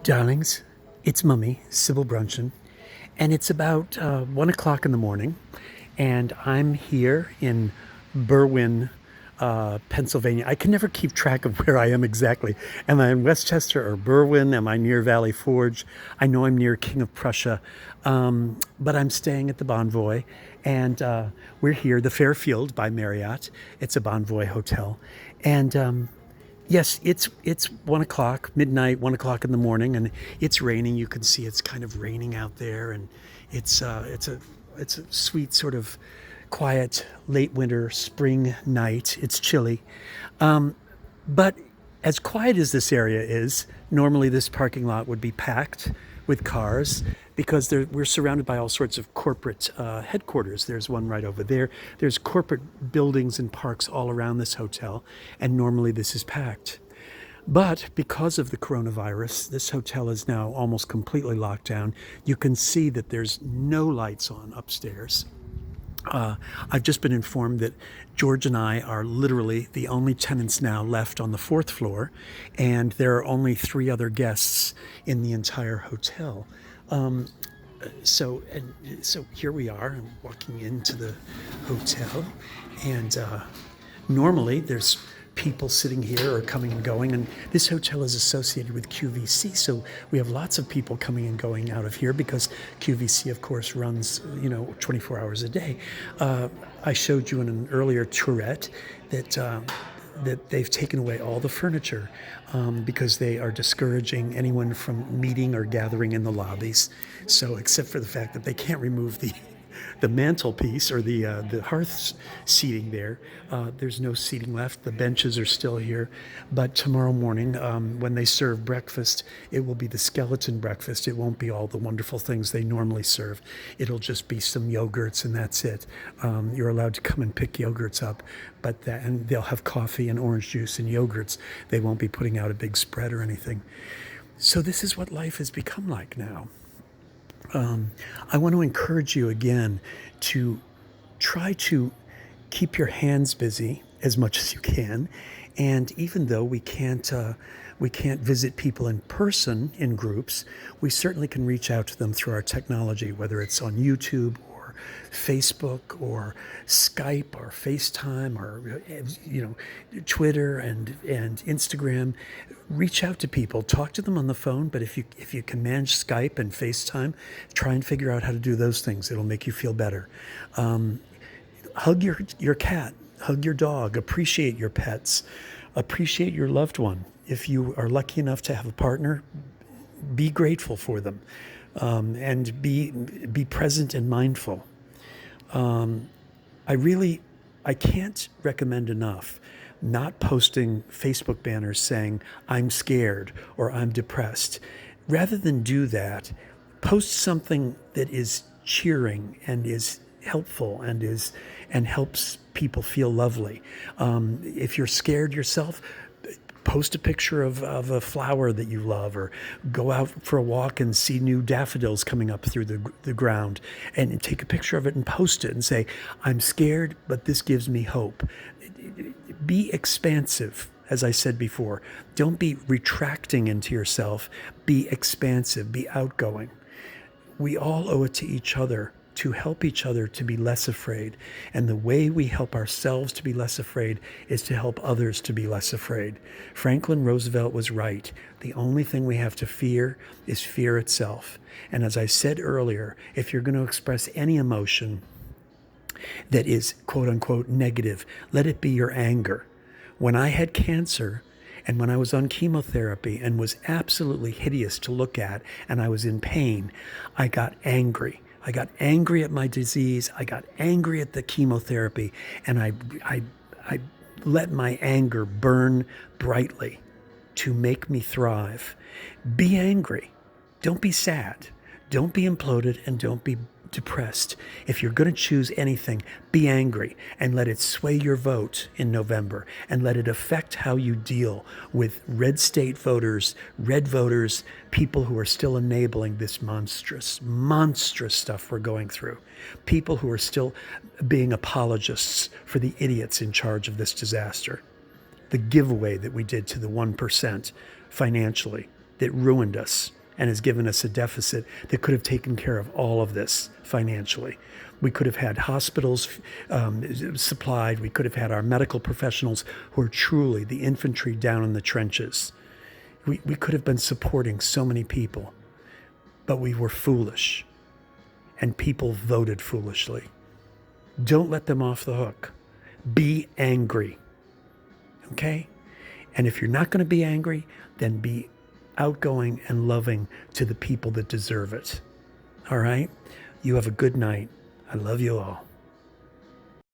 Darlings, it's Mummy, Sybil Bruncheon, and it's about 1 o'clock in the morning, and I'm here in Berwyn, Pennsylvania. I can never keep track of where I am exactly. Am I in Westchester or Berwyn? Am I near Valley Forge? I know I'm near King of Prussia, but I'm staying at the Bonvoy, and we're here, the Fairfield by Marriott. It's a Bonvoy hotel, and yes, it's 1 o'clock, midnight, 1 o'clock in the morning, and it's raining. You can see it's kind of raining out there, and it's a sweet sort of quiet late winter spring night. It's chilly, but as quiet as this area is, normally this parking lot would be packed with cars because we're surrounded by all sorts of corporate headquarters. There's one right over there. There's corporate buildings and parks all around this hotel, and normally this is packed. But because of the coronavirus, this hotel is now almost completely locked down. You can see that there's no lights on upstairs. I've just been informed that George and I are literally the only tenants now left on the fourth floor, and there are only three other guests in the entire hotel. So here we are. I'm walking into the hotel, and normally there's people sitting here or coming and going, and this hotel is associated with QVC, so we have lots of people coming and going out of here because QVC, of course, runs 24 hours a day. I showed you in an earlier Tour-ette that they've taken away all the furniture because they are discouraging anyone from meeting or gathering in the lobbies. So, except for the fact that they can't remove the mantelpiece or the hearth seating there. There's no seating left. The benches are still here. But tomorrow morning, when they serve breakfast, it will be the skeleton breakfast. It won't be all the wonderful things they normally serve. It'll just be some yogurts, and that's it. You're allowed to come and pick yogurts up, and they'll have coffee and orange juice and yogurts. They won't be putting out a big spread or anything. So this is what life has become like now. I want to encourage you again to try to keep your hands busy as much as you can. And even though we can't visit people in person in groups, we certainly can reach out to them through our technology, whether it's on YouTube or Facebook or Skype or FaceTime or Twitter and Instagram. Reach out to people, talk to them on the phone, but if you can manage Skype and FaceTime, try and figure out how to do those things. It'll make you feel better. Hug your cat, hug your dog, appreciate your pets, appreciate your loved one. If you are lucky enough to have a partner, be grateful for them, and be present and mindful. I can't recommend enough not posting Facebook banners saying, I'm scared or I'm depressed. Rather than do that, post something that is cheering and is helpful and helps people feel lovely. If you're scared yourself, post a picture of a flower that you love, or go out for a walk and see new daffodils coming up through the ground, and take a picture of it and post it and say, I'm scared, but this gives me hope. Be expansive, as I said before. Don't be retracting into yourself. Be expansive, be outgoing. We all owe it to each other to help each other to be less afraid. And the way we help ourselves to be less afraid is to help others to be less afraid. Franklin Roosevelt was right. The only thing we have to fear is fear itself. And as I said earlier, if you're going to express any emotion that is quote unquote negative, let it be your anger. When I had cancer, and when I was on chemotherapy and was absolutely hideous to look at, and I was in pain, I got angry. I got angry at my disease. I got angry at the chemotherapy, and I let my anger burn brightly to make me thrive. Be angry. Don't be sad. Don't be imploded, and don't be depressed. If you're going to choose anything, be angry and let it sway your vote in November, and let it affect how you deal with red state voters, red voters, people who are still enabling this monstrous stuff we're going through, people who are still being apologists for the idiots in charge of this disaster. The giveaway that we did to the 1% financially, that ruined us and has given us a deficit that could have taken care of all of this financially. We could have had hospitals supplied. We could have had our medical professionals who are truly the infantry down in the trenches. We could have been supporting so many people, but we were foolish, and people voted foolishly. Don't let them off the hook. Be angry, okay? And if you're not going to be angry, then be outgoing and loving to the people that deserve it. All right? You have a good night. I love you all.